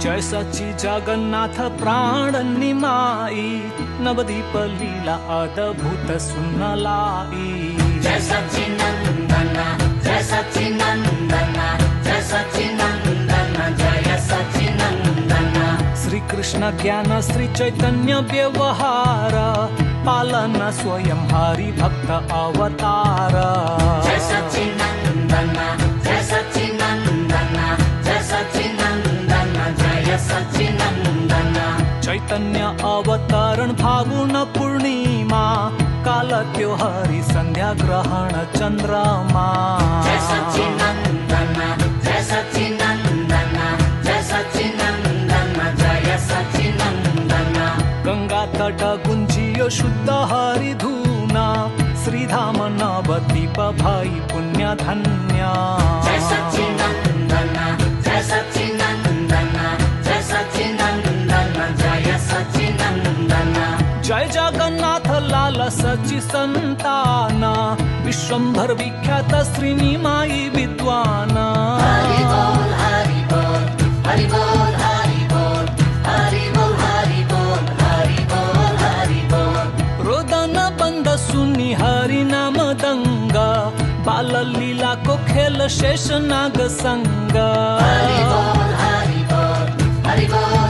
जय सच्ची जगन्नाथ प्राण निमाई, नवदीप लीला अद्भुत सुनलाई। जय सच्चिनंदन जय सच्चिनंदन जय सच्चिनंदन जय सच्चिनंदन। श्री कृष्ण ज्ञान श्री चैतन्य व्यवहार, पालन स्वयं हरि भक्त अवतार। जय सच्चिनंदन जय सच्चिनंदन जय सच्चिनंदन जय सच्चिनंदन। चैतन्य अवतरण फागुन पूर्णिमा, काल त्यो हरि संध्या ग्रहण चंद्रमा। जय सच्चिनंदन जय सच्चिनंदन जय सच्चिनंदन जय सच्चिनंदन। गंगा तट गुंजियो शुद्ध हरि धूना, श्रीधाम नवदीप भई पुण्य धन्य। जय सच्चिनंदन जय सच्चिनंदन जय सच्चिनंदन जय सच्चिनंदन। जय जगन्नाथ लाल सच्ची संतान, विश्वंभर विख्यात श्रीनिमाई विद्वान। हरि बोल हरि बोल हरि बोल हरि बोल हरि बोल हरि बोल हरि बोल हरि बोल। रोदन बंद सुनी हरि नाम दंग, बाल लीला को खेल शेष नाग संग। हरि बोल हरि बोल हरि बोल।